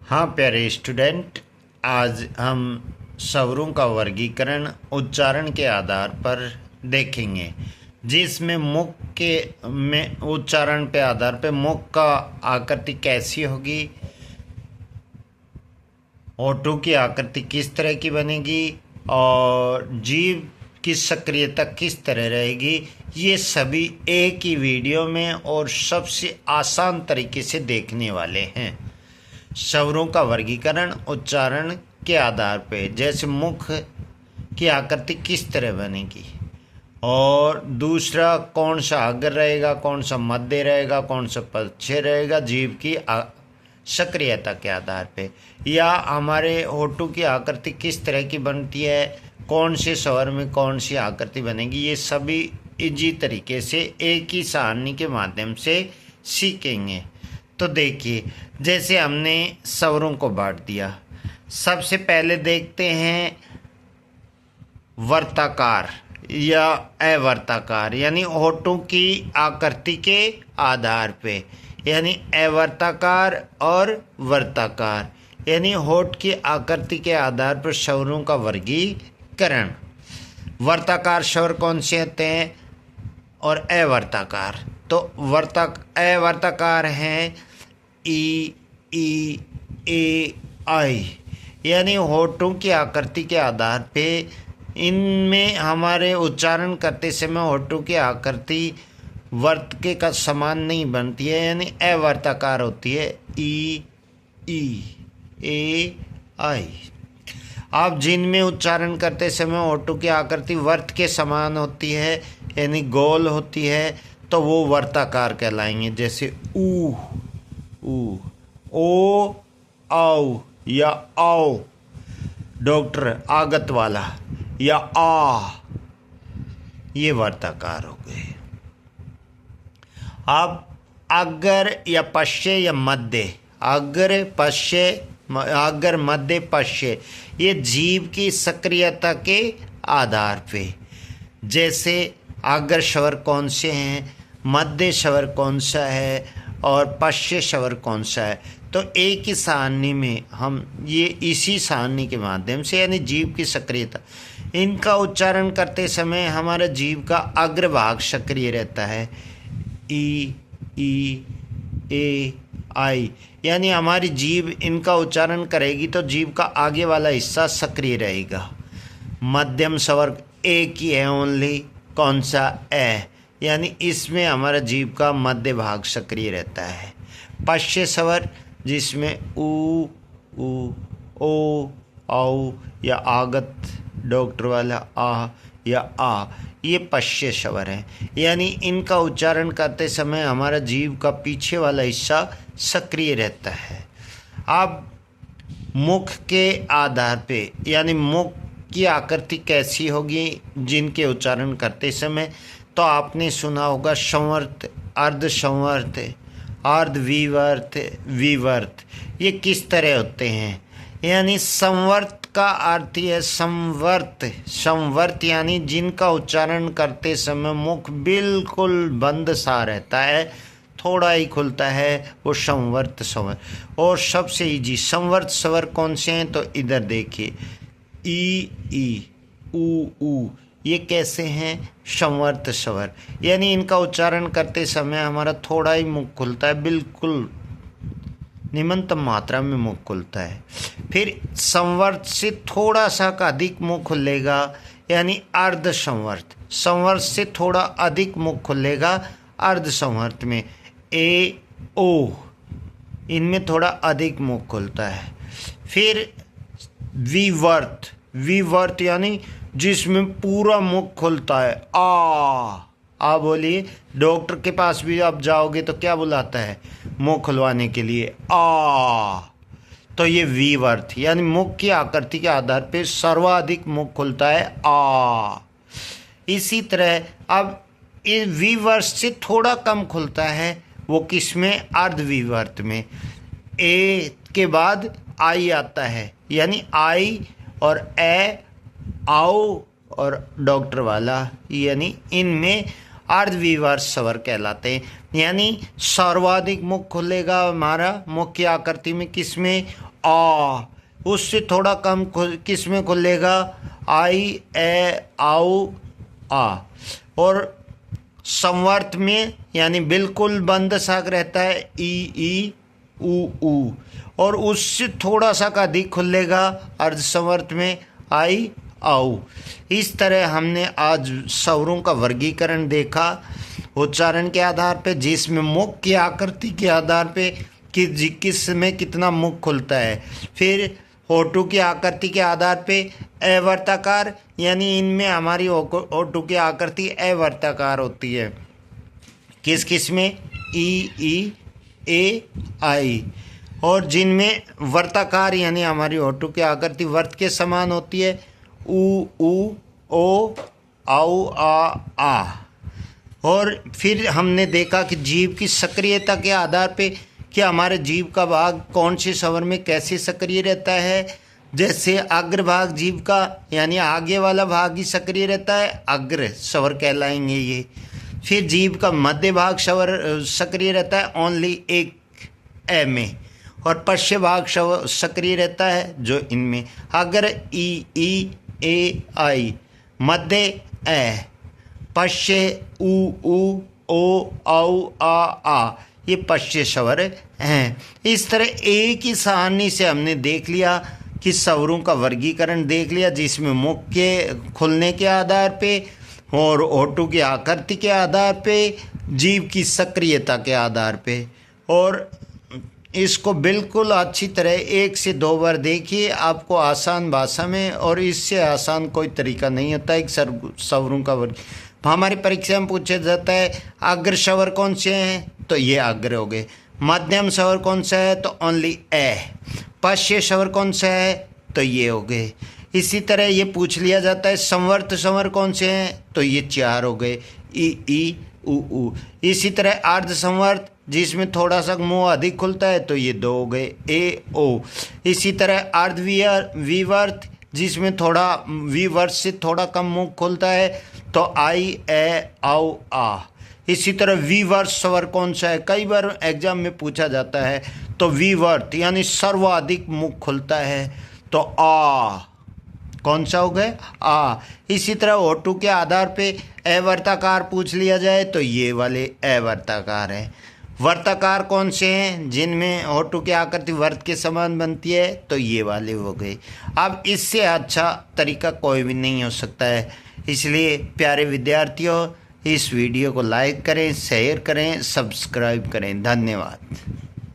हाँ प्यारे स्टूडेंट, आज हम स्वरों का वर्गीकरण उच्चारण के आधार पर देखेंगे, जिसमें मुख के में उच्चारण के आधार पर मुख का आकृति कैसी होगी, होठों की आकृति किस तरह की बनेगी और जीभ की सक्रियता किस तरह रहेगी। ये सभी एक ही वीडियो में और सबसे आसान तरीके से देखने वाले हैं। स्वरों का वर्गीकरण उच्चारण के आधार पे, जैसे मुख की आकृति किस तरह बनेगी और दूसरा कौन सा अग्र रहेगा, कौन सा मध्य रहेगा, कौन सा पश्च रहेगा, जीभ की सक्रियता के आधार पे, या हमारे होठों की आकृति किस तरह की बनती है, कौन से स्वर में कौन सी आकृति बनेगी। ये सभी इजी तरीके से एक ही सारणी के माध्यम से सीखेंगे। तो देखिए, जैसे हमने स्वरों को बांट दिया, सबसे पहले देखते हैं वर्ताकार या अवर्ताकार, यानी होठों की आकृति के आधार पे, यानी अवर्ताकार और वर्ताकार, यानी होठ की आकृति के आधार पर स्वरों का वर्गीकरण। वर्ताकार स्वर कौन से होते हैं और अवर्ताकार? तो अवर्ताकार हैं ई, ई, ए, आई, यानी होठों की आकृति के आधार पे इनमें हमारे उच्चारण करते समय होठों की आकृति वर्त के का समान नहीं बनती है, यानी अवर्ताकार होती है। ई, ए, आई। आप जिनमें उच्चारण करते समय होठों की आकृति वर्त के समान होती है, यानी गोल होती है, तो वो वर्ताकार कहलाएंगे। जैसे ऊ, ओ, आओ या आओ, डॉक्टर आगत वाला, या आ, ये वर्ताकार हो गए। अब अग्र या पश्य या मध्य, अग्र मध्य पश्य, ये जीभ की सक्रियता के आधार पे, जैसे अग्र स्वर कौन से हैं, मध्य स्वर कौन सा है और पश्य स्वर कौन सा है, तो एक ही सारणी में हम ये इसी सारणी के माध्यम से, यानी जीभ की सक्रियता, इनका उच्चारण करते समय हमारा जीभ का अग्र भाग सक्रिय रहता है। ई, ए, आई, यानी हमारी जीभ इनका उच्चारण करेगी तो जीभ का आगे वाला हिस्सा सक्रिय रहेगा। मध्यम स्वर एक ही है ओनली, कौन सा? ए, यानी इसमें हमारा जीभ का मध्य भाग सक्रिय रहता है। पश्य स्वर जिसमें ऊ, ओ, औ या आगत, डॉक्टर वाला आ या आ, ये पश्य स्वर हैं, यानी इनका उच्चारण करते समय हमारा जीभ का पीछे वाला हिस्सा सक्रिय रहता है। अब मुख के आधार पे, यानी मुख की आकृति कैसी होगी जिनके उच्चारण करते समय, तो आपने सुना होगा संवर्त, अर्ध संवर्त, अर्ध विवर्त, विवर्त। ये किस तरह होते हैं? यानी संवर्त का अर्थ है संवर्त, संवर्त यानी जिनका उच्चारण करते समय मुख बिल्कुल बंद सा रहता है, थोड़ा ही खुलता है, वो संवर्त स्वर। और सबसे इजी संवर्त स्वर कौन से हैं? तो इधर देखिए, ई, ऊ, ये कैसे हैं? संवर्त स्वर, यानी इनका उच्चारण करते समय हमारा थोड़ा ही मुख खुलता है, बिल्कुल निम्नतम मात्रा में मुख खुलता है। फिर संवर्त से थोड़ा सा का अधिक मुख खुलेगा, यानी अर्ध संवर्त, संवर्त से थोड़ा अधिक मुख खुलेगा अर्ध संवर्त में। ए, ओ, इनमें थोड़ा अधिक मुख खुलता है। फिर विवर्त, विवर्त यानी जिसमें पूरा मुख खुलता है। आ बोलिए, डॉक्टर के पास भी आप जाओगे तो क्या बुलाता है मुख खुलवाने के लिए? आ। तो ये विवर्त, यानी मुख की आकृति के आधार पर सर्वाधिक मुख खुलता है आ। इसी तरह अब इस विवर्त से थोड़ा कम खुलता है, वो किस में? अर्ध विवर्त में। ए के बाद आई आता है, यानी आई और ए, आओ और डॉक्टर वाला, यानी इनमें अर्धविवर्त स्वर कहलाते हैं। यानी सर्वाधिक मुख खुलेगा हमारा मुख की आकृति में, किसमें? आ, उससे थोड़ा कम किस में खुलेगा? आई, ए, आओ, आ। और संवर्त में यानी बिल्कुल बंद साक रहता है ई, ऊ। और उससे थोड़ा सा का अधिक खुलेगा अर्ध संवर्त में आई, आओ। इस तरह हमने आज स्वरों का वर्गीकरण देखा उच्चारण के आधार पे, जिसमें मुख की आकृति के आधार पे कि किस में कितना मुख खुलता है। फिर होठों की आकृति के आधार पे अवर्ताकार, यानी इनमें हमारी होठों की आकृति अवर्ताकार होती है। किस किस में? ई, ए, आई। और जिनमें वर्ताकार यानी हमारी होठों की आकृति वर्त के समान होती है, ऊ, ओ, आउ, आ। और फिर हमने देखा कि जीभ की सक्रियता के आधार पे कि हमारे जीभ का भाग कौन से स्वर में कैसे सक्रिय रहता है। जैसे अग्रभाग जीभ का यानी आगे वाला भाग ही सक्रिय रहता है, अग्र स्वर कहलाएंगे ये। फिर जीभ का मध्य भाग स्वर सक्रिय रहता है ओनली एक ए में, और पश्चिम भाग सक्रिय रहता है जो इनमें अग्र ई, ए, आई, मध्य ए, पश्चिम ऊ, ओ, औ, आ। ये पश्चिम स्वर हैं। इस तरह एक ही सारणी से हमने देख लिया कि स्वरों का वर्गीकरण देख लिया, जिसमें मुख के खुलने के आधार पे और होठों की आकृति के आधार पे, जीभ की सक्रियता के आधार पे। और इसको बिल्कुल अच्छी तरह 1 से 2 बार देखिए, आपको आसान भाषा में, और इससे आसान कोई तरीका नहीं होता एक स्वरों का वर्ग। हमारी परीक्षा में पूछा जाता है अग्र स्वर कौन से हैं, तो ये अग्र हो गए। मध्यम स्वर कौन सा है, तो ओनली ए। पश्चिम स्वर कौन सा है, तो ये हो गए। इसी तरह ये पूछ लिया जाता है संवर्त स्वर कौन से हैं, तो ये 4 हो गए, ई, ऊ। इसी तरह अर्ध संवर्त जिसमें थोड़ा सा मुंह अधिक खुलता है, तो ये 2 हो गए, ए, ओ। इसी तरह अर्ध विवर्त जिसमें थोड़ा विवर्त से थोड़ा कम मुंह खुलता है, तो आई, ए, आओ, आ। इसी तरह विवर्त स्वर कौन सा है, कई बार एग्जाम में पूछा जाता है, तो विवर्त यानी सर्वाधिक मुख खुलता है, तो आ। कौन सा हो गया? आ। इसी तरह होठों के आधार पे अवर्ताकार पूछ लिया जाए, तो ये वाले अवर्ताकार हैं। वर्ताकार कौन से हैं, जिनमें होठों की आकृति वर्त के समान बनती है, तो ये वाले हो गए। अब इससे अच्छा तरीका कोई भी नहीं हो सकता है। इसलिए प्यारे विद्यार्थियों, इस वीडियो को लाइक करें, शेयर करें, सब्सक्राइब करें। धन्यवाद।